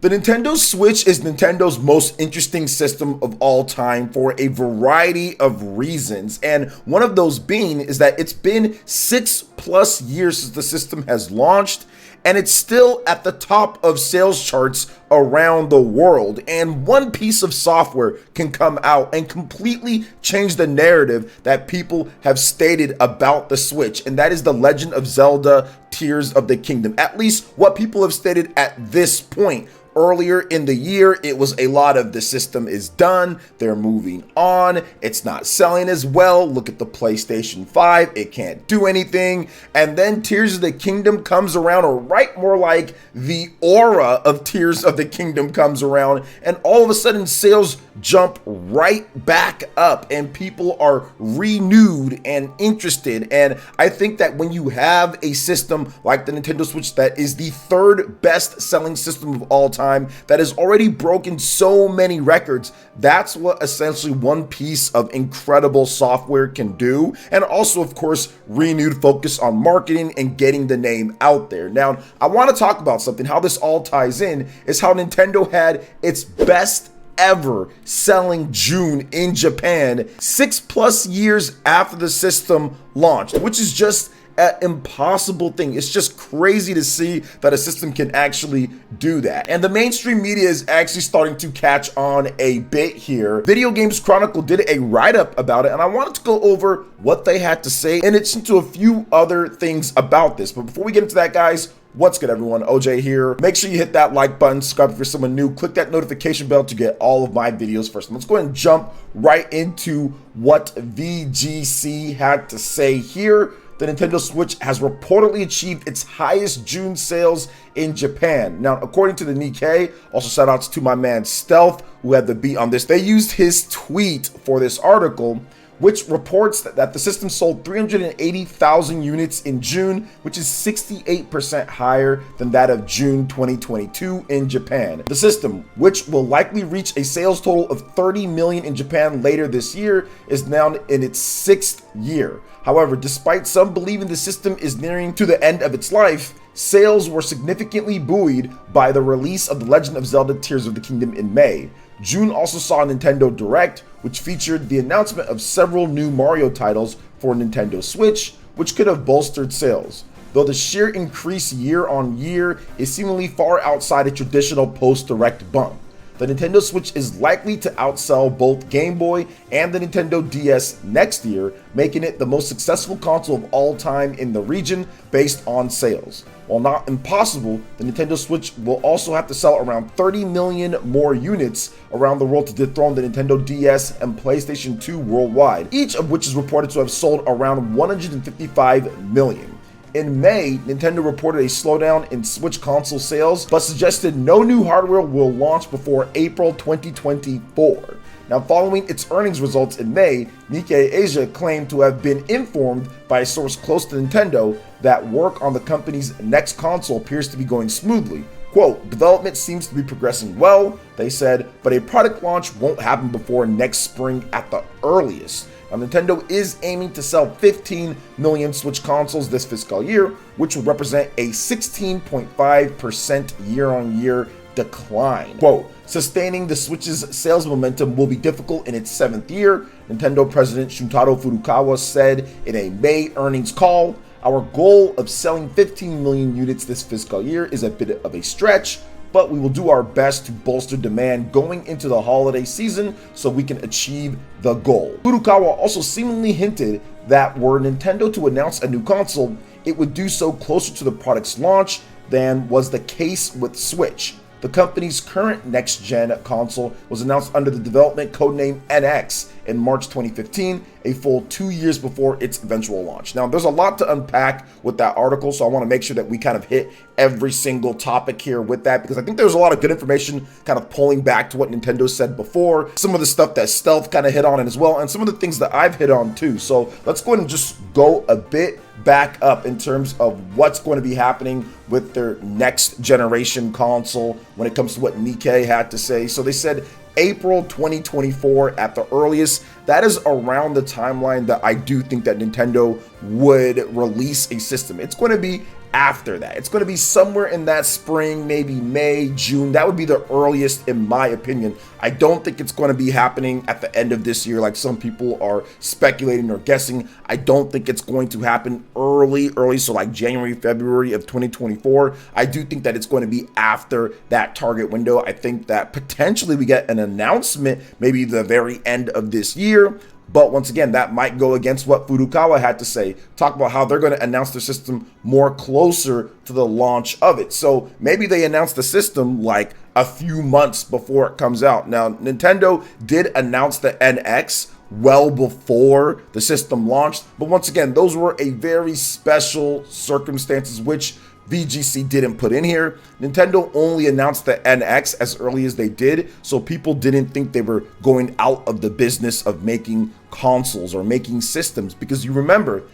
The Nintendo Switch is Nintendo's most interesting system of all time for a variety of reasons, and one of those being is that it's been 6+ years since the system has launched, and it's still at the top of sales charts around the world. And one piece of software can come out and completely change the narrative that people have stated about the Switch, and that is The Legend of Zelda Tears of the Kingdom. At least what people have stated at this point. Earlier in the year, it was a lot of the system is done, they're moving on, it's not selling as well, look at the PlayStation 5, it can't do anything. And then Tears of the Kingdom comes around, or right, more like the aura of Tears of the Kingdom comes around, and all of a sudden sales jump right back up and people are renewed and interested. And I think that when you have a system like the Nintendo Switch that is the third best selling system of all time, that has already broken so many records, that's what essentially one piece of incredible software can do. And also, of course, renewed focus on marketing and getting the name out there. Now, I want to talk about something, how this all ties in is how Nintendo had its best ever selling June in Japan 6+ years after the system launched, which is just an impossible thing. It's just crazy to see that a system can actually do that. And the mainstream media is actually starting to catch on a bit here. Video Games Chronicle did a write-up about it, and I wanted to go over what they had to say, and it's into a few other things about this. But before we get into that, guys, what's good, everyone? OJ here. Make sure you hit that like button, subscribe if you're someone new, click that notification bell to get all of my videos first. And let's go ahead and jump right into what VGC had to say here. The Nintendo Switch has reportedly achieved its highest June sales in Japan. Now, according to the Nikkei, also shout outs to my man Stealth, who had the beat on this. They used his tweet for this article, which reports that the system sold 380,000 units in June, which is 68% higher than that of June 2022 in Japan. The system, which will likely reach a sales total of 30 million in Japan later this year, is now in its 6th year. However, despite some believing the system is nearing to the end of its life, sales were significantly buoyed by the release of The Legend of Zelda Tears of the Kingdom in May. June also saw a Nintendo Direct, which featured the announcement of several new Mario titles for Nintendo Switch, which could have bolstered sales, though the sheer increase year on year is seemingly far outside a traditional post-Direct bump. The Nintendo Switch is likely to outsell both Game Boy and the Nintendo DS next year, making it the most successful console of all time in the region based on sales. While not impossible, the Nintendo Switch will also have to sell around 30 million more units around the world to dethrone the Nintendo DS and PlayStation 2 worldwide, each of which is reported to have sold around 155 million. In May, Nintendo reported a slowdown in Switch console sales, but suggested no new hardware will launch before April 2024. Now, following its earnings results in May, Nikkei Asia claimed to have been informed by a source close to Nintendo that work on the company's next console appears to be going smoothly. Quote, development seems to be progressing well, they said, but a product launch won't happen before next spring at the earliest. Now, Nintendo is aiming to sell 15 million Switch consoles this fiscal year, which will represent a 16.5% year-on-year decline. Quote, sustaining the Switch's sales momentum will be difficult in its 7th year, Nintendo President Shuntaro Furukawa said in a May earnings call. Our goal of selling 15 million units this fiscal year is a bit of a stretch, but we will do our best to bolster demand going into the holiday season so we can achieve the goal. Furukawa also seemingly hinted that were Nintendo to announce a new console, it would do so closer to the product's launch than was the case with Switch. The company's current next-gen console was announced under the development codename NX in March 2015, a full 2 years before its eventual launch. Now, there's a lot to unpack with that article, so I want to make sure that we kind of hit every single topic here with that, because I think there's a lot of good information kind of pulling back to what Nintendo said before, some of the stuff that Stealth kind of hit on as well, and some of the things that I've hit on too. So let's go ahead and just go a bit back up in terms of what's going to be happening with their next generation console when it comes to what Nikkei had to say. So they said April 2024 at the earliest. That is around the timeline that I do think that Nintendo would release a system. It's going to be after that. It's going to be somewhere in that spring, maybe May, June. That would be the earliest, in my opinion. I don't think it's going to be happening at the end of this year like some people are speculating or guessing. I don't think it's going to happen early, so like January, February of 2024. I do think that it's going to be after that target window. I think that potentially we get an announcement maybe the very end of this year. But once again, that might go against what Furukawa had to say, talk about how they're going to announce their system more closer to the launch of it. So maybe they announce the system like a few months before it comes out. Now, Nintendo did announce the NX well before the system launched. But once again, those were a very special circumstances, which VGC didn't put in here. Nintendo only announced the NX as early as they did, so people didn't think they were going out of the business of making consoles or making systems, because you remember,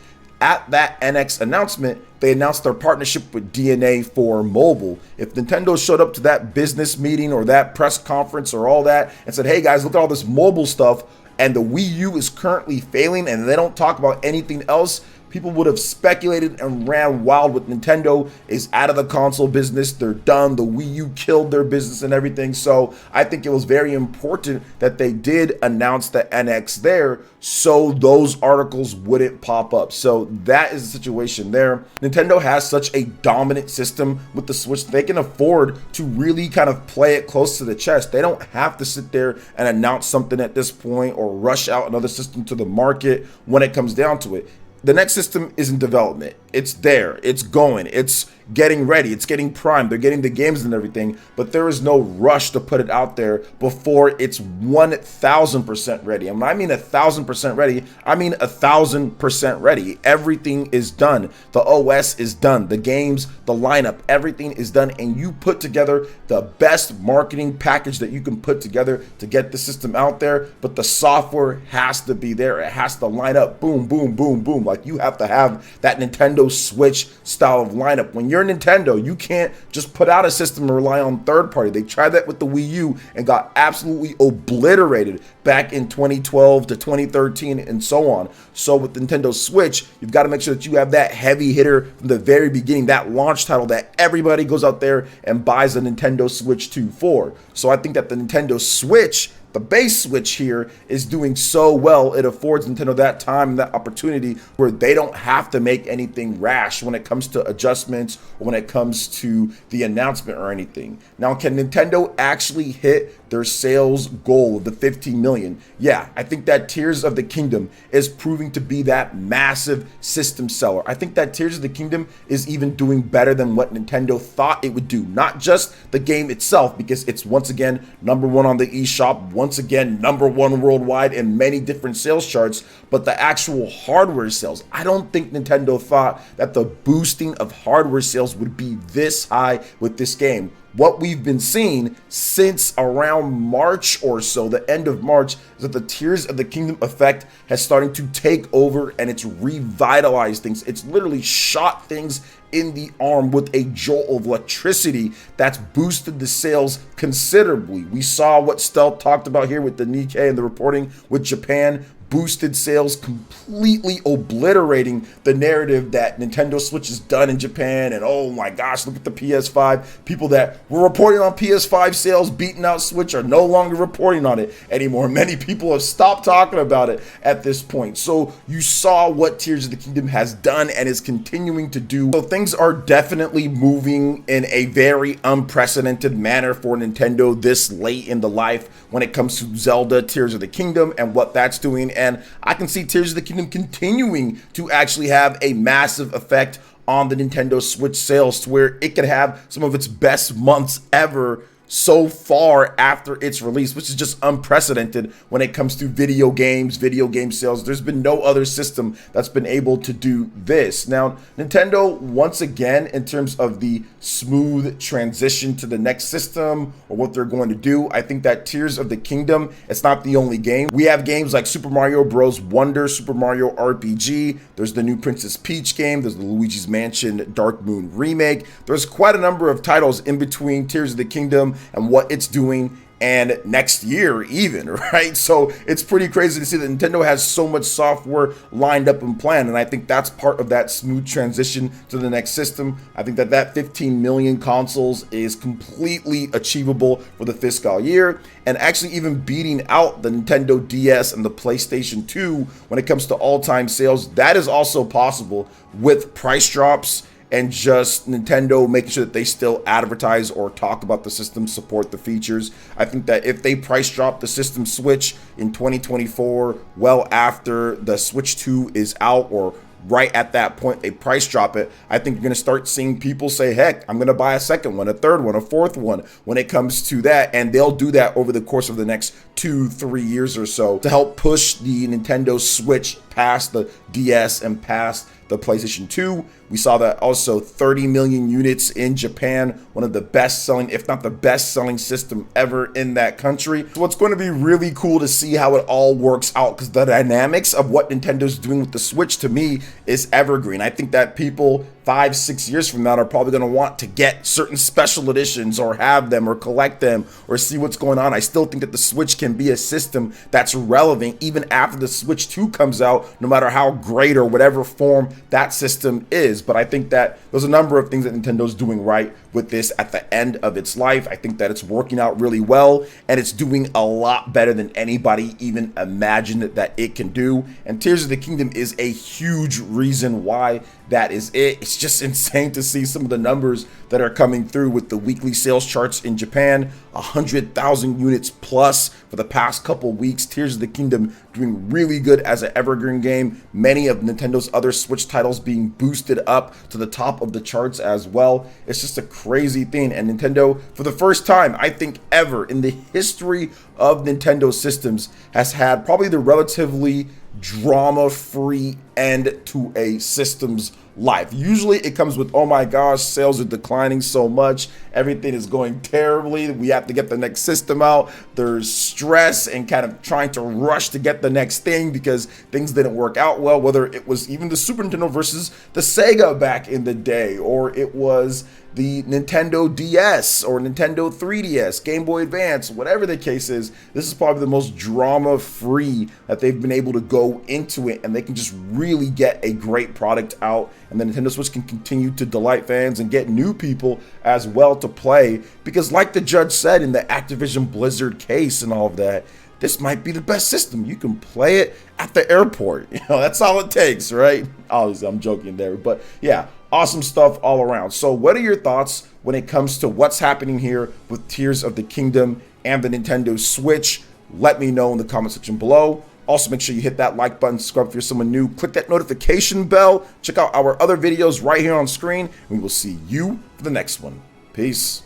at that NX announcement, they announced their partnership with DNA for mobile. If Nintendo showed up to that business meeting or that press conference or all that and said, hey guys, look at all this mobile stuff, and the Wii U is currently failing and they don't talk about anything else, people would have speculated and ran wild with Nintendo is out of the console business. They're done. The Wii U killed their business and everything. So I think it was very important that they did announce the NX there so those articles wouldn't pop up. So that is the situation there. Nintendo has such a dominant system with the Switch. They can afford to really kind of play it close to the chest. They don't have to sit there and announce something at this point or rush out another system to the market when it comes down to it. The next system is in development. It's there, it's going, it's getting ready, it's getting primed, they're getting the games and everything, but there is no rush to put it out there before it's 1000% ready. And when I mean 1000% ready, I mean 1000% ready. Everything is done. The OS is done, the games, the lineup, everything is done, and you put together the best marketing package that you can put together to get the system out there, but the software has to be there. It has to line up, boom, boom, boom, boom. Like you have to have that Nintendo Switch style of lineup. When you're Nintendo, you can't just put out a system and rely on third party. They tried that with the Wii U and got absolutely obliterated back in 2012 to 2013 and so on. So with Nintendo Switch, you've got to make sure that you have that heavy hitter from the very beginning, that launch title that everybody goes out there and buys a Nintendo Switch 2 for. So I think that the Nintendo Switch, the base Switch here, is doing so well. It affords Nintendo that time and that opportunity where they don't have to make anything rash when it comes to adjustments or when it comes to the announcement or anything. Now, can Nintendo actually hit their sales goal of the 15 million? Yeah, I think that Tears of the Kingdom is proving to be that massive system seller. I think that Tears of the Kingdom is even doing better than what Nintendo thought it would do. Not just the game itself, because it's once again #1 on the eShop, once again #1 worldwide in many different sales charts, but the actual hardware sales. I don't think Nintendo thought that the boosting of hardware sales would be this high with this game. What we've been seeing since around March or so, the end of March, is that the Tears of the Kingdom effect has started to take over and it's revitalized things. It's literally shot things in the arm with a jolt of electricity that's boosted the sales considerably. We saw what Stealth talked about here with the Nikkei and the reporting with Japan. Boosted sales, completely obliterating the narrative that Nintendo Switch is done in Japan, and oh my gosh, look at the PS5. People that were reporting on PS5 sales beating out Switch are no longer reporting on it anymore. Many people have stopped talking about it at this point. So you saw what Tears of the Kingdom has done and is continuing to do. So things are definitely moving in a very unprecedented manner for Nintendo this late in the life when it comes to Zelda Tears of the Kingdom and what that's doing. And I can see Tears of the Kingdom continuing to actually have a massive effect on the Nintendo Switch sales to where it could have some of its best months ever so far after its release, which is just unprecedented when it comes to video game sales. There's been no other system that's been able to do this. Now, Nintendo, once again, in terms of the smooth transition to the next system or what they're going to do, I think that Tears of the Kingdom, it's not the only game. We have games like Super Mario Bros. Wonder, Super Mario RPG, there's the new Princess Peach game, there's the Luigi's Mansion Dark Moon remake. There's quite a number of titles in between Tears of the Kingdom and what it's doing and next year even, right? So it's pretty crazy to see that Nintendo has so much software lined up and planned, and I think that's part of that smooth transition to the next system. I think that 15 million consoles is completely achievable for the fiscal year, and actually even beating out the Nintendo DS and the PlayStation 2 when it comes to all-time sales. That is also possible with price drops and just Nintendo making sure that they still advertise or talk about the system, support the features. I think that if they price drop the system Switch in 2024, well after the Switch 2 is out, or right at that point they price drop it, I think you're going to start seeing people say, heck, I'm going to buy a second one, a third one, a fourth one when it comes to that. And they'll do that over the course of the next 2-3 years or so to help push the Nintendo Switch past the DS and past the PlayStation 2. We saw that also 30 million units in Japan, one of the best selling, if not the best selling system ever in that country. So it's going to be really cool to see how it all works out, because the dynamics of what Nintendo's doing with the Switch to me is evergreen. I think that people 5-6 years from now are probably going to want to get certain special editions or have them or collect them or see what's going on. I still think that the Switch can be a system that's relevant even after the Switch 2 comes out, no matter how great or whatever form that system is. But I think that there's a number of things that Nintendo's doing right with this at the end of its life. I think that it's working out really well, and it's doing a lot better than anybody even imagined that it can do. And Tears of the Kingdom is a huge reason why that is it. It's just insane to see some of the numbers that are coming through with the weekly sales charts in Japan. 100,000 units plus for the past couple weeks. Tears of the Kingdom doing really good as an evergreen game. Many of Nintendo's other Switch titles being boosted up to the top of the charts as well. It's just a crazy thing. And Nintendo, for the first time, I think ever in the history of Nintendo systems, has had probably the relatively drama-free end to a system's life. Usually it comes with, oh my gosh, sales are declining so much, everything is going terribly, we have to get the next system out, there's stress and kind of trying to rush to get the next thing because things didn't work out well, whether it was even the Super Nintendo versus the Sega back in the day, or it was the Nintendo DS or Nintendo 3DS, Game Boy Advance, whatever the case is. This is probably the most drama-free that they've been able to go into it, and they can just really get a great product out, and the Nintendo Switch can continue to delight fans and get new people as well to play, because like the judge said in the Activision Blizzard case and all of that, this might be the best system. You can play it at the airport. You know, that's all it takes, right? Obviously, I'm joking there, but yeah, awesome stuff all around. So what are your thoughts when it comes to what's happening here with Tears of the Kingdom and the Nintendo Switch? Let me know in the comment section below. Also, make sure you hit that like button, subscribe if you're someone new, click that notification bell, check out our other videos right here on screen, and we will see you for the next one. Peace.